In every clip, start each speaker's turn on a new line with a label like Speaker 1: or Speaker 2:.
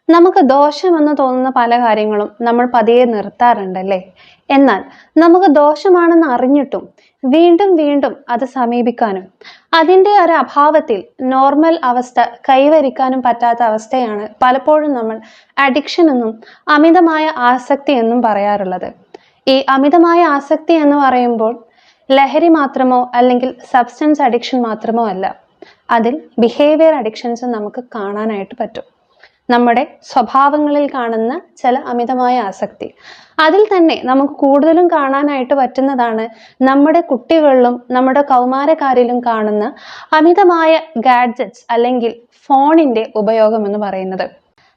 Speaker 1: നമുക്ക് ദോഷമെന്ന് തോന്നുന്ന പല കാര്യങ്ങളും നമ്മൾ പതിയെ നിർത്താറുണ്ടല്ലേ. എന്നാൽ നമുക്ക് ദോഷമാണെന്ന് അറിഞ്ഞിട്ടും വീണ്ടും വീണ്ടും അത് സമീപിക്കാനും അതിൻ്റെ ഒരു അഭാവത്തിൽ നോർമൽ അവസ്ഥ കൈവരിക്കാനും പറ്റാത്ത അവസ്ഥയാണ് പലപ്പോഴും നമ്മൾ അഡിക്ഷൻ എന്നും അമിതമായ ആസക്തി എന്നും പറയാറുള്ളത്. ഈ അമിതമായ ആസക്തി എന്ന് പറയുമ്പോൾ ലഹരി മാത്രമോ അല്ലെങ്കിൽ സബ്സ്റ്റൻസ് അഡിക്ഷൻ മാത്രമോ അല്ല, അതിൽ ബിഹേവിയർ അഡിക്ഷൻസ് നമുക്ക് കാണാനായിട്ട് പറ്റും. നമ്മുടെ സ്വഭാവങ്ങളിൽ കാണുന്ന ചില അമിതമായ ആസക്തി, അതിൽ തന്നെ നമുക്ക് കൂടുതലും കാണാനായിട്ട് പറ്റുന്നതാണ് നമ്മുടെ കുട്ടികളിലും നമ്മുടെ കൗമാരക്കാരിലും കാണുന്ന അമിതമായ ഗാഡ്ജറ്റ്സ് അല്ലെങ്കിൽ ഫോണിൻ്റെ ഉപയോഗം എന്ന് പറയുന്നത്.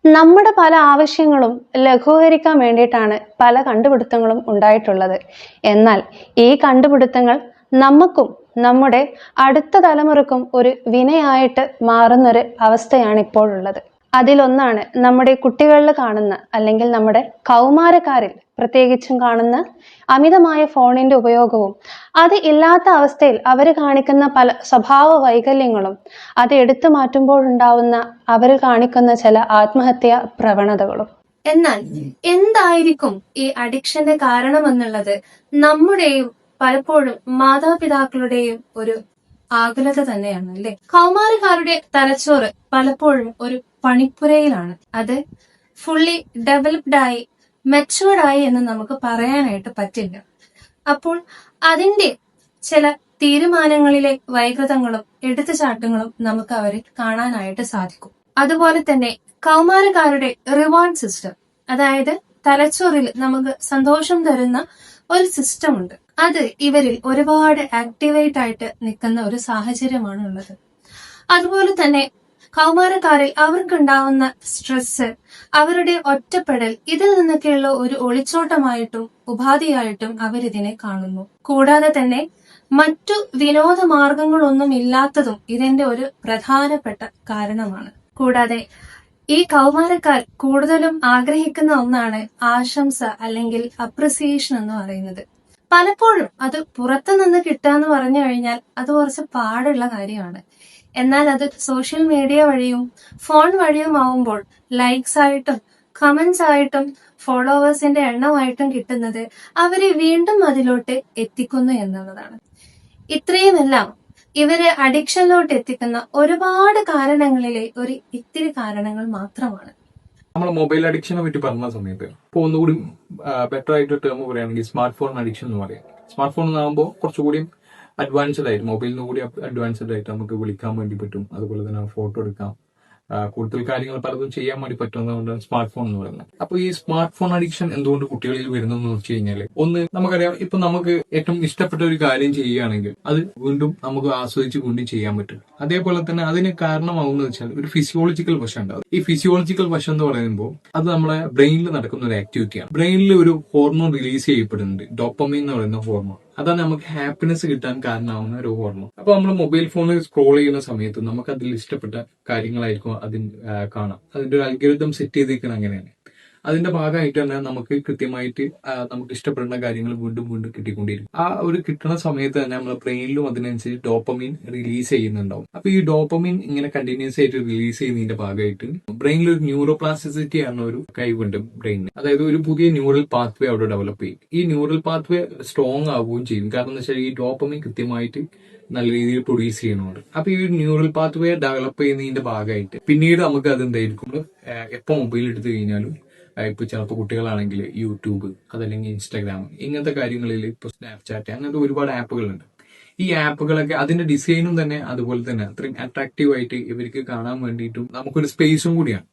Speaker 1: നമ്മുടെ പല ആവശ്യങ്ങളും ലഘൂകരിക്കാൻ വേണ്ടിയിട്ടാണ് പല കണ്ടുപിടുത്തങ്ങളും ഉണ്ടായിട്ടുള്ളത്. എന്നാൽ ഈ കണ്ടുപിടുത്തങ്ങൾ നമുക്കും നമ്മുടെ അടുത്ത തലമുറക്കും ഒരു വിനയായിട്ട് മാറുന്നൊരു അവസ്ഥയാണ് ഇപ്പോഴുള്ളത്. അതിലൊന്നാണ് നമ്മുടെ കുട്ടികളിൽ കാണുന്ന അല്ലെങ്കിൽ നമ്മുടെ കൗമാരക്കാരിൽ പ്രത്യേകിച്ചും കാണുന്ന അമിതമായ ഫോണിന്റെ ഉപയോഗവും അത് ഇല്ലാത്ത അവസ്ഥയിൽ അവർ കാണിക്കുന്ന പല സ്വഭാവ വൈകല്യങ്ങളും അത് എടുത്തു മാറ്റുമ്പോഴുണ്ടാവുന്ന അവർ കാണിക്കുന്ന ചില ആത്മഹത്യാ പ്രവണതകളും.
Speaker 2: എന്നാൽ എന്തായിരിക്കും ഈ അഡിക്ഷന്റെ കാരണമെന്നുള്ളത് നമ്മുടെയും പലപ്പോഴും മാതാപിതാക്കളുടെയും ഒരു ആകുലത തന്നെയാണ് അല്ലെ. കൗമാരക്കാരുടെ തലച്ചോറ് പലപ്പോഴും ഒരു പണിപ്പുരയിലാണ്. അത് ഫുള്ളി ഡെവലപ്ഡ് ആയി മെച്ചുവേർഡ് ആയി എന്ന് നമുക്ക് പറയാനായിട്ട് പറ്റില്ല. അപ്പോൾ അതിന്റെ ചില തീരുമാനങ്ങളിലെ വൈകൃതങ്ങളും എടുത്തുചാട്ടങ്ങളും നമുക്ക് അവരിൽ കാണാനായിട്ട് സാധിക്കും. അതുപോലെ തന്നെ കൗമാരക്കാരുടെ റിവാർഡ് സിസ്റ്റം, അതായത് തലച്ചോറിൽ നമുക്ക് സന്തോഷം തരുന്ന ഒരു സിസ്റ്റം ഉണ്ട്. അത് ഇവരിൽ ഒരുപാട് ആക്ടിവേറ്റ് ആയിട്ട് നിൽക്കുന്ന ഒരു സാഹചര്യമാണ് ഉള്ളത്. അതുപോലെ തന്നെ കൗമാരക്കാരിൽ അവർക്കുണ്ടാവുന്ന സ്ട്രെസ്, അവരുടെ ഒറ്റപ്പെടൽ, ഇതിൽ നിന്നൊക്കെയുള്ള ഒരു ഒളിച്ചോട്ടമായിട്ടും ഉപാധിയായിട്ടും അവരിതിനെ കാണുന്നു. കൂടാതെ തന്നെ മറ്റു വിനോദ മാർഗങ്ങളൊന്നും ഇല്ലാത്തതും ഇതിന്റെ ഒരു പ്രധാനപ്പെട്ട കാരണമാണ്. കൂടാതെ ഈ കൗമാരക്കാർ കൂടുതലും ആഗ്രഹിക്കുന്ന ഒന്നാണ് ആശംസ അല്ലെങ്കിൽ അപ്രിസിയേഷൻ എന്ന് പറയുന്നത്. പലപ്പോഴും അത് പുറത്തു നിന്ന് കിട്ടാന്ന് പറഞ്ഞു കഴിഞ്ഞാൽ അത് കുറച്ച് പാടുള്ള കാര്യമാണ്. എന്നാൽ അത് സോഷ്യൽ മീഡിയ വഴിയും ഫോൺ വഴിയും ആവുമ്പോൾ ലൈക്സ് ആയിട്ടും കമന്റ്സ് ആയിട്ടും ഫോളോവേഴ്സിന്റെ എണ്ണമായിട്ടും കിട്ടുന്നത് അവരെ വീണ്ടും അതിലോട്ട് എത്തിക്കുന്നു എന്നുള്ളതാണ്. ഇത്രയുമെല്ലാം ഇവരെ അഡിക്ഷനിലോട്ട് എത്തിക്കുന്ന ഒരുപാട് കാരണങ്ങളിലെ ഒരു ഇത്തിരി കാരണങ്ങൾ മാത്രമാണ്.
Speaker 3: നമ്മൾ മൊബൈൽ അഡിക്ഷനെ പറ്റി പറഞ്ഞ സമയത്ത് ഇപ്പോൾ ഒന്നുകൂടി ബെറ്റർ ആയിട്ട് ടേം പറയുകയാണെങ്കിൽ സ്മാർട്ട് ഫോൺ അഡിക്ഷൻ എന്ന് പറയാം. സ്മാർട്ട് ഫോൺ എന്നാകുമ്പോൾ കുറച്ചുകൂടി അഡ്വാൻസ്ഡ് ആയിട്ട്, മൊബൈലിന് കൂടി അഡ്വാൻസ്ഡ് ആയിട്ട് നമുക്ക് വിളിക്കാൻ വേണ്ടി പറ്റും, അതുപോലെ തന്നെ ഫോട്ടോ എടുക്കാം, കൂടുതൽ കാര്യങ്ങൾ പലതും ചെയ്യാൻ വേണ്ടി പറ്റുന്നതുകൊണ്ടാണ് സ്മാർട്ട് ഫോൺ എന്ന് പറയുന്നത്. അപ്പൊ ഈ സ്മാർട്ട് ഫോൺ അഡിക്ഷൻ എന്തുകൊണ്ട് കുട്ടികളിൽ വരുന്നതെന്ന് വെച്ച് കഴിഞ്ഞാൽ, ഒന്ന് നമുക്കറിയാം, ഇപ്പൊ നമുക്ക് ഏറ്റവും ഇഷ്ടപ്പെട്ട ഒരു കാര്യം ചെയ്യുകയാണെങ്കിൽ അത് വീണ്ടും നമുക്ക് ആസ്വദിച്ച് വീണ്ടും ചെയ്യാൻ പറ്റും. അതേപോലെ തന്നെ അതിന് കാരണമാവുന്നത് വെച്ചാൽ ഒരു ഫിസിയോളജിക്കൽ വശം ഉണ്ടാവും. ഈ ഫിസിയോളജിക്കൽ വശം എന്ന് പറയുമ്പോൾ അത് നമ്മളെ ബ്രെയിനിൽ നടക്കുന്ന ഒരു ആക്ടിവിറ്റിയാണ്. ബ്രെയിനിൽ ഒരു ഹോർമോൺ റിലീസ് ചെയ്യപ്പെടുന്നുണ്ട്, ഡോപ്പമൈൻ എന്ന് പറയുന്ന ഹോർമോൺ. അതാണ് നമുക്ക് ഹാപ്പിനെസ് കിട്ടാൻ കാരണമാവുന്ന ഒരു ഹോർമോൺ. അപ്പൊ നമ്മൾ മൊബൈൽ ഫോണിൽ സ്ക്രോൾ ചെയ്യുന്ന സമയത്ത് നമുക്ക് അതിൽ ഇഷ്ടപ്പെട്ട കാര്യങ്ങളായിരിക്കും അതിന് കാണാം. അതിന്റെ ഒരു അൽഗോരിതം സെറ്റ് ചെയ്തിരിക്കുന്നത് അങ്ങനെയാണ്. അതിന്റെ ഭാഗമായിട്ട് തന്നെ നമുക്ക് കൃത്യമായിട്ട് നമുക്ക് ഇഷ്ടപ്പെടുന്ന കാര്യങ്ങൾ വീണ്ടും വീണ്ടും കിട്ടിക്കൊണ്ടിരിക്കും. ആ ഒരു കിട്ടുന്ന സമയത്ത് തന്നെ നമ്മുടെ ബ്രെയിനിലും അതിനനുസരിച്ച് ഡോപ്പമീൻ റിലീസ് ചെയ്യുന്നുണ്ടാവും. അപ്പൊ ഈ ഡോപ്പമീൻ ഇങ്ങനെ കണ്ടിന്യൂസ് ആയിട്ട് റിലീസ് ചെയ്യുന്നതിന്റെ ഭാഗമായിട്ട് ബ്രെയിനിൽ ഒരു ന്യൂറോപ്ലാസ്റ്റിസിറ്റി ആണ് ഒരു കഴിവുണ്ട് ബ്രെയിനിന്. അതായത് ഒരു പുതിയ ന്യൂറൽ പാത്വേ അവിടെ ഡെവലപ്പ് ചെയ്യും. ഈ ന്യൂറൽ പാത്വേ സ്ട്രോങ് ആവുകയും ചെയ്യും. കാരണം എന്താ വെച്ചാൽ ഈ ഡോപ്പമീൻ കൃത്യമായിട്ട് നല്ല രീതിയിൽ പ്രൊഡ്യൂസ് ചെയ്യുന്നുണ്ട്. അപ്പൊ ഈ ന്യൂറൽ പാത്വേ ഡെവലപ്പ് ചെയ്യുന്നതിന്റെ ഭാഗമായിട്ട് പിന്നീട് നമുക്ക് അത് എന്തായിരിക്കും, എപ്പോ മൊബൈൽ എടുത്തു കഴിഞ്ഞാലും ഇപ്പൊ ചിലപ്പോൾ കുട്ടികളാണെങ്കിൽ യൂട്യൂബ്, അതല്ലെങ്കിൽ ഇൻസ്റ്റാഗ്രാം, ഇങ്ങനത്തെ കാര്യങ്ങളിൽ ഇപ്പൊ സ്നാപ്ചാറ്റ്, അങ്ങനത്തെ ഒരുപാട് ആപ്പുകളുണ്ട്. ഈ ആപ്പുകളൊക്കെ അതിന്റെ ഡിസൈനും തന്നെ അതുപോലെ തന്നെ അത്രയും അട്രാക്റ്റീവ് ആയിട്ട് ഇവർക്ക് കാണാൻ വേണ്ടിയിട്ടും നമുക്കൊരു സ്പേസും കൂടിയാണ്.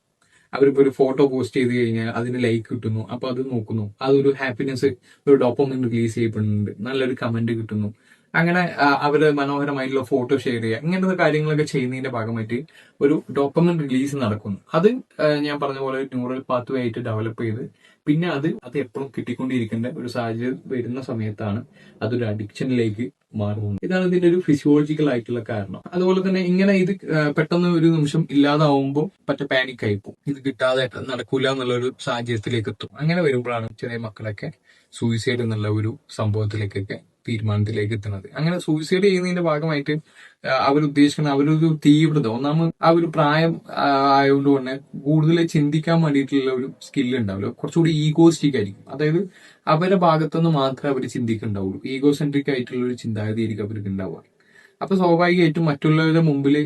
Speaker 3: അവരിപ്പോ ഒരു ഫോട്ടോ പോസ്റ്റ് ചെയ്ത് കഴിഞ്ഞാൽ അതിന് ലൈക്ക് കിട്ടുന്നു, അപ്പൊ അത് നോക്കുന്നു, അതൊരു ഹാപ്പിനെസ്, ഒരു ഡോപ്പമൈൻ റിലീസ് ചെയ്യപ്പെടുന്നുണ്ട്, നല്ലൊരു കമന്റ് കിട്ടുന്നു. അങ്ങനെ അവര് മനോഹരമായിട്ടുള്ള ഫോട്ടോ ഷെയർ ചെയ്യുക, ഇങ്ങനത്തെ കാര്യങ്ങളൊക്കെ ചെയ്യുന്നതിന്റെ ഭാഗമായിട്ട് ഒരു ഡോപ്പമൈൻ റിലീസ് നടക്കുന്നു. അത് ഞാൻ പറഞ്ഞ പോലെ ന്യൂറൽ പാത്വേ ആയിട്ട് ഡെവലപ്പ് ചെയ്ത് പിന്നെ അത് എപ്പോഴും കിട്ടിക്കൊണ്ടിരിക്കേണ്ട ഒരു സാഹചര്യം വരുന്ന സമയത്താണ് അതൊരു അഡിക്ഷനിലേക്ക് മാറുന്നത്. ഇതാണ് ഇതിന്റെ ഒരു ഫിസിയോളജിക്കൽ ആയിട്ടുള്ള കാരണം. അതുപോലെ തന്നെ ഇങ്ങനെ ഇത് പെട്ടെന്ന് ഒരു നിമിഷം ഇല്ലാതാവുമ്പോൾ പാനിക് ആയിപ്പോവും. ഇത് കിട്ടാതെ നടക്കൂല എന്നുള്ള ഒരു സാഹചര്യത്തിലേക്ക് എത്തും. അങ്ങനെ വരുമ്പോഴാണ് ചെറിയ മക്കളൊക്കെ സൂയിസൈഡ് എന്നുള്ള ഒരു സംഭവത്തിലേക്കൊക്കെ തീരുമാനത്തിലേക്ക് എത്തുന്നത്. അങ്ങനെ സൂയിസൈഡ് ചെയ്യുന്നതിന്റെ ഭാഗമായിട്ട് അവരുദ്ദേശിക്കുന്ന അവരൊരു തീവ്രത, ഒന്നാമത് ആ ഒരു പ്രായം ആയതുകൊണ്ട് തന്നെ കൂടുതൽ ചിന്തിക്കാൻ വേണ്ടിയിട്ടുള്ള ഒരു സ്കില്ല് ഉണ്ടാവില്ല, കുറച്ചുകൂടി ഈഗോസ്റ്റിക് ആയിരിക്കും. അതായത് അവരുടെ ഭാഗത്തുനിന്ന് മാത്രമേ അവർ ചിന്തിക്കുന്നുണ്ടാവുള്ളൂ, ഈഗോ സെൻട്രിക് ആയിട്ടുള്ള ഒരു ചിന്താഗതി ആയിരിക്കും അവർക്ക് ഉണ്ടാവുക. അപ്പൊ സ്വാഭാവികമായിട്ടും മറ്റുള്ളവരുടെ മുമ്പിൽ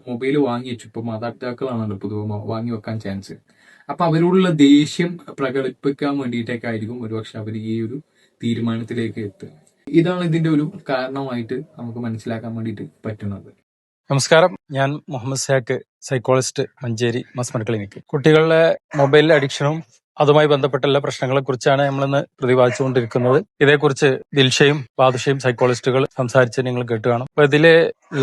Speaker 3: മൊബൈൽ വാങ്ങി വെച്ചു, ഇപ്പൊ മാതാപിതാക്കളാണല്ലോ പൊതുവെ വാങ്ങി വെക്കാൻ ചാൻസ്. അപ്പൊ അവരോടുള്ള ദേഷ്യം പ്രകടിപ്പിക്കാൻ വേണ്ടിയിട്ടൊക്കെ ആയിരിക്കും ഒരുപക്ഷെ അവർ ഈ ഒരു തീരുമാനത്തിലേക്ക് എത്തുക. ഇതാണ് ഇതിന്റെ ഒരു കാരണമായിട്ട് നമുക്ക് മനസ്സിലാക്കാൻ വേണ്ടിയിട്ട് പറ്റുന്നത്.
Speaker 4: നമസ്കാരം, ഞാൻ Muhammad Zak, psychologist, Manjeri mesmer clinic. കുട്ടികളുടെ മൊബൈൽ അഡിക്ഷനും അതുമായി ബന്ധപ്പെട്ട എല്ലാ പ്രശ്നങ്ങളെ കുറിച്ചാണ് നമ്മളിന്ന് പ്രതിപാദിച്ചുകൊണ്ടിരിക്കുന്നത്. ഇതേക്കുറിച്ച് ദിൽഷയും ബാദുഷയും സൈക്കോളജിസ്റ്റുകൾ സംസാരിച്ച് നിങ്ങൾ കേട്ട് കാണും. അപ്പൊ ഇതില്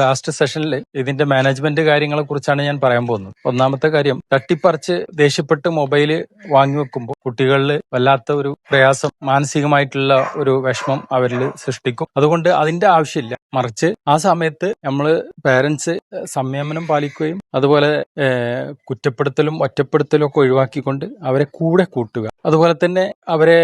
Speaker 4: ലാസ്റ്റ് സെഷനിൽ ഇതിന്റെ മാനേജ്മെന്റ് കാര്യങ്ങളെ കുറിച്ചാണ് ഞാൻ പറയാൻ പോകുന്നത്. ഒന്നാമത്തെ കാര്യം, തട്ടിപ്പറിച്ച് ദേഷ്യപ്പെട്ട് മൊബൈല് വാങ്ങി വെക്കുമ്പോൾ കുട്ടികളിൽ വല്ലാത്ത ഒരു പ്രയാസം, മാനസികമായിട്ടുള്ള ഒരു വിഷമം അവരിൽ സൃഷ്ടിക്കും. അതുകൊണ്ട് അതിന്റെ ആവശ്യമില്ല. മറിച്ച് ആ സമയത്ത് നമ്മള് പേരൻസ് സംയമനം പാലിക്കുകയും അതുപോലെ കുറ്റപ്പെടുത്തലും ഒറ്റപ്പെടുത്തലും ഒക്കെ ഒഴിവാക്കിക്കൊണ്ട് അവരെ കൂടെ കൂട്ടുക, അതുപോലെ തന്നെ അവരെ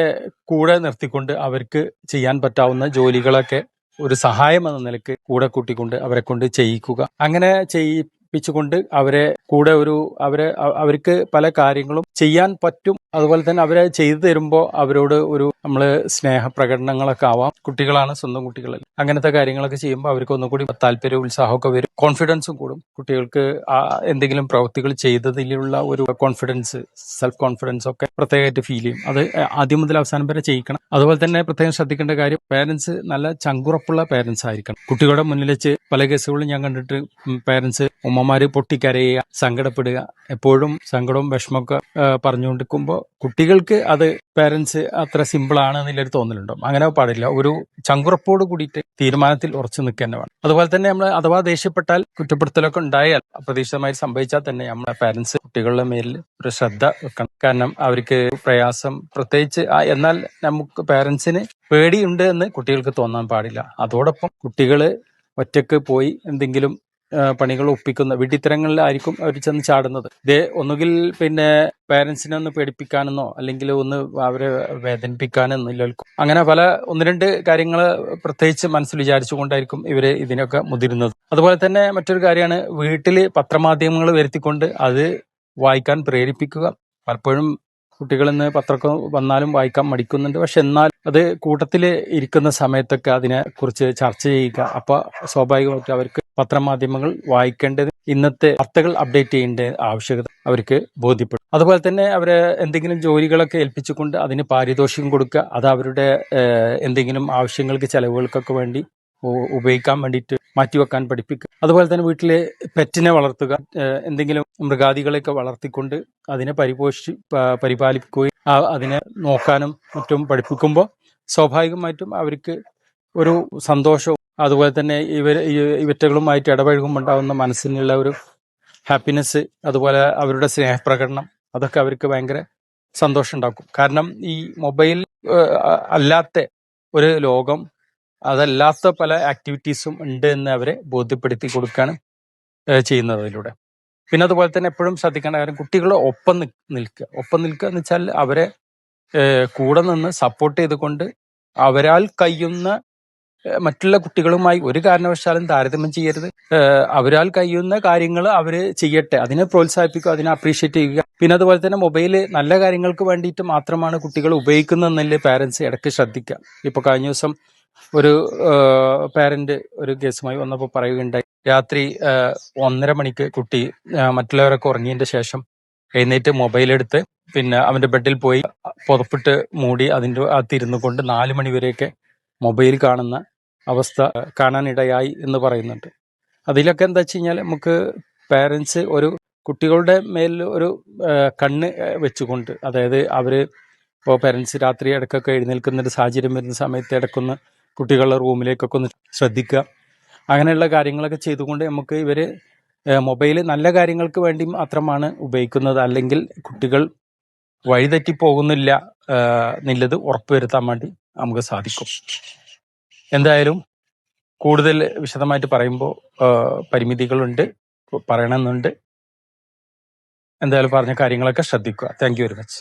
Speaker 4: കൂടെ നിർത്തിക്കൊണ്ട് അവർക്ക് ചെയ്യാൻ പറ്റാവുന്ന ജോലികളൊക്കെ ഒരു സഹായം എന്ന നിലക്ക് കൂടെ കൂട്ടിക്കൊണ്ട് അവരെ കൊണ്ട് ചെയ്യിക്കുക. അങ്ങനെ ചെയ്യിപ്പിച്ചുകൊണ്ട് അവരെ കൂടെ അവർക്ക് പല കാര്യങ്ങളും ചെയ്യാൻ പറ്റും. അതുപോലെ തന്നെ അവരെ ചെയ്തു തരുമ്പോൾ അവരോട് ഒരു നമ്മള് സ്നേഹപ്രകടനങ്ങളൊക്കെ ആവാം. കുട്ടികളാണ്, സ്വന്തം കുട്ടികളല്ല. അങ്ങനത്തെ കാര്യങ്ങളൊക്കെ ചെയ്യുമ്പോൾ അവർക്ക് ഒന്നുകൂടി താല്പര്യവും ഉത്സാഹമൊക്കെ വരും, കോൺഫിഡൻസും കൂടും. കുട്ടികൾക്ക് എന്തെങ്കിലും പ്രവൃത്തികൾ ചെയ്തതിലുള്ള ഒരു കോൺഫിഡൻസ്, സെൽഫ് കോൺഫിഡൻസ് ഒക്കെ പ്രത്യേകമായിട്ട് ഫീൽ ചെയ്യും. അത് ആദ്യം മുതൽ അവസാനം വരെ ചെയ്യിക്കണം. അതുപോലെ തന്നെ പ്രത്യേകം ശ്രദ്ധിക്കേണ്ട കാര്യം, പേരൻസ് നല്ല ചങ്കുറപ്പുള്ള പേരൻസ് ആയിരിക്കണം. കുട്ടികളുടെ മുന്നിൽ വെച്ച് പല കേസുകളും ഞാൻ കണ്ടിട്ട് പേരൻസ്, ഉമ്മമാര് പൊട്ടിക്കരയുക, സങ്കടപ്പെടുക, എപ്പോഴും സങ്കടവും വിഷമമൊക്കെ പറഞ്ഞുകൊണ്ടിരിക്കുമ്പോൾ കുട്ടികൾക്ക് അത് പേരൻസ് അത്ര സിമ്പിൾ ആണ് എന്നുള്ളൊരു തോന്നലുണ്ടാവും. അങ്ങനെ പാടില്ല. ഒരു ചങ്കുറപ്പോട് കൂടിയിട്ട് തീരുമാനത്തിൽ ഉറച്ചു നിൽക്കുക തന്നെ വേണം. അതുപോലെ തന്നെ നമ്മൾ അഥവാ ദേഷ്യപ്പെട്ടാൽ, കുറ്റപ്പെടുത്തലൊക്കെ ഉണ്ടായാൽ, അപ്രതീക്ഷിതമായി സംഭവിച്ചാൽ തന്നെ നമ്മളെ പേരൻസ് കുട്ടികളുടെ മേലിൽ ഒരു ശ്രദ്ധ വെക്കണം. കാരണം അവർക്ക് പ്രയാസം, പ്രത്യേകിച്ച് എന്നാൽ നമുക്ക് പേരൻസിന് പേടിയുണ്ട് എന്ന് കുട്ടികൾക്ക് തോന്നാൻ പാടില്ല. അതോടൊപ്പം കുട്ടികള് ഒറ്റക്ക് പോയി എന്തെങ്കിലും പണികൾ ഒപ്പിക്കുന്ന വിഡ്ഢിത്തരങ്ങളിലായിരിക്കും അവർ ചെന്ന് ചാടുന്നത്. ഇത് ഒന്നുകിൽ പിന്നെ പേരൻസിനെ ഒന്ന് പേടിപ്പിക്കാനെന്നോ അല്ലെങ്കിൽ ഒന്ന് അവരെ വേദനിപ്പിക്കാനെന്നില്ലേൽക്കും. അങ്ങനെ പല ഒന്ന് രണ്ട് കാര്യങ്ങൾ പ്രത്യേകിച്ച് മനസ്സിൽ വിചാരിച്ചുകൊണ്ടായിരിക്കും ഇവര് ഇതിനൊക്കെ മുതിരുന്നത്. അതുപോലെ തന്നെ മറ്റൊരു കാര്യമാണ്, വീട്ടിൽ പത്രമാധ്യമങ്ങൾ വരുത്തിക്കൊണ്ട് അത് വായിക്കാൻ പ്രേരിപ്പിക്കുക. പലപ്പോഴും കുട്ടികൾ ഇന്ന് പത്രമൊക്കെ വന്നാലും വായിക്കാൻ മടിക്കുന്നുണ്ട്. പക്ഷെ എന്നാൽ അത് കൂട്ടത്തിൽ ഇരിക്കുന്ന സമയത്തൊക്കെ അതിനെ കുറിച്ച് ചർച്ച ചെയ്യുക. അപ്പൊ സ്വാഭാവികമായിട്ടും അവർക്ക് പത്രമാധ്യമങ്ങൾ വായിക്കേണ്ടത്, ഇന്നത്തെ വാർത്തകൾ അപ്ഡേറ്റ് ചെയ്യേണ്ട ആവശ്യകത അവർക്ക് ബോധ്യപ്പെടും. അതുപോലെ തന്നെ അവരെ എന്തെങ്കിലും ജോലികളൊക്കെ ഏൽപ്പിച്ചുകൊണ്ട് അതിന് പാരിതോഷികം കൊടുക്കുക. അത് അവരുടെ എന്തെങ്കിലും ആവശ്യങ്ങൾക്ക്, ചെലവുകൾക്കൊക്കെ വേണ്ടി ഉപയോഗിക്കാൻ വേണ്ടിയിട്ട് മാറ്റിവെക്കാൻ പഠിപ്പിക്കുക. അതുപോലെ തന്നെ വീട്ടിലെ പെറ്റിനെ വളർത്തുക, എന്തെങ്കിലും മൃഗാദികളെയൊക്കെ വളർത്തിക്കൊണ്ട് അതിനെ പരിപാലിക്കുകയും അതിനെ നോക്കാനും മറ്റും പഠിപ്പിക്കുമ്പോൾ സ്വാഭാവികമായിട്ടും അവർക്ക് ഒരു സന്തോഷവും അതുപോലെ തന്നെ ഇവറ്റകളുമായിട്ട് ഇടപഴകുമ്പോൾ ഉണ്ടാകുന്ന മനസ്സിനുള്ള ഒരു ഹാപ്പിനെസ്, അതുപോലെ അവരുടെ സ്നേഹപ്രകടനം, അതൊക്കെ അവർക്ക് ഭയങ്കര സന്തോഷം ഉണ്ടാക്കും. കാരണം ഈ മൊബൈൽ അല്ലാത്ത ഒരു ലോകം, അതല്ലാത്ത പല ആക്ടിവിറ്റീസും ഉണ്ട് എന്ന് അവരെ ബോധ്യപ്പെടുത്തി കൊടുക്കുകയാണ് ചെയ്യുന്നത് അതിലൂടെ. പിന്നെ അതുപോലെ തന്നെ എപ്പോഴും ശ്രദ്ധിക്കേണ്ട കാര്യം, കുട്ടികളെ ഒപ്പം നിൽക്കുക എന്ന് വെച്ചാൽ അവരെ കൂടെ നിന്ന് സപ്പോർട്ട് ചെയ്തുകൊണ്ട് അവരാൽ കഴിയുന്ന മറ്റുള്ള കുട്ടികളുമായി ഒരു കാരണവശാലും താരതമ്യം ചെയ്യരുത്. അവരാൽ കഴിയുന്ന കാര്യങ്ങൾ അവര് ചെയ്യട്ടെ, അതിനെ പ്രോത്സാഹിപ്പിക്കുക, അതിനെ അപ്രീഷിയേറ്റ് ചെയ്യുക. പിന്നെ അതുപോലെ തന്നെ മൊബൈല് നല്ല കാര്യങ്ങൾക്ക് വേണ്ടിയിട്ട് മാത്രമാണ് കുട്ടികൾ ഉപയോഗിക്കുന്നതെന്നല്ലേ പാരന്റ്സ് ഇടയ്ക്ക് ശ്രദ്ധിക്കുക. ഇപ്പൊ കഴിഞ്ഞ ദിവസം ഒരു പാരന്റ് ഒരു കേസുമായി വന്നപ്പോൾ പറയുകയുണ്ടായി, രാത്രി 1:30 മണിക്ക് കുട്ടി മറ്റുള്ളവരൊക്കെ ഉറങ്ങിയതിന്റെ ശേഷം എഴുന്നേറ്റ് മൊബൈലെടുത്ത് പിന്നെ അവന്റെ ബെഡിൽ പോയി പുതപ്പിട്ട് മൂടി അതിൻ്റെ അകത്തിരുന്നു കൊണ്ട് 4 മണി വരെയൊക്കെ മൊബൈൽ കാണുന്ന അവസ്ഥ കാണാനിടയായി എന്ന് പറയുന്നുണ്ട്. അതിലൊക്കെ എന്താ വെച്ച് കഴിഞ്ഞാൽ, നമുക്ക് പാരൻസ് ഒരു കുട്ടികളുടെ മേലിൽ ഒരു കണ്ണ് വെച്ചുകൊണ്ട്, അതായത് അവര് ഇപ്പോൾ പാരൻസ് രാത്രി ഇടയ്ക്കൊക്കെ എഴുന്നേൽക്കുന്ന ഒരു സാഹചര്യം വരുന്ന സമയത്ത് ഇടയ്ക്കൊന്ന് കുട്ടികളുടെ റൂമിലേക്കൊക്കെ ഒന്ന് ശ്രദ്ധിക്കുക. അങ്ങനെയുള്ള കാര്യങ്ങളൊക്കെ ചെയ്തുകൊണ്ട് നമുക്ക് ഇവര് മൊബൈൽ നല്ല കാര്യങ്ങൾക്ക് വേണ്ടി മാത്രമാണ് ഉപയോഗിക്കുന്നത്, അല്ലെങ്കിൽ കുട്ടികൾ വഴിതെറ്റി പോകുന്നില്ല എന്നുള്ളത് ഉറപ്പുവരുത്താൻ വേണ്ടി നമുക്ക് സാധിക്കും. എന്തായാലും കൂടുതൽ വിശദമായിട്ട് പറയുമ്പോൾ പരിമിതികളുണ്ട്, പറയണമെന്നുണ്ട്. എന്തായാലും പറഞ്ഞ കാര്യങ്ങളൊക്കെ ശ്രദ്ധിക്കുക. Thank you very much.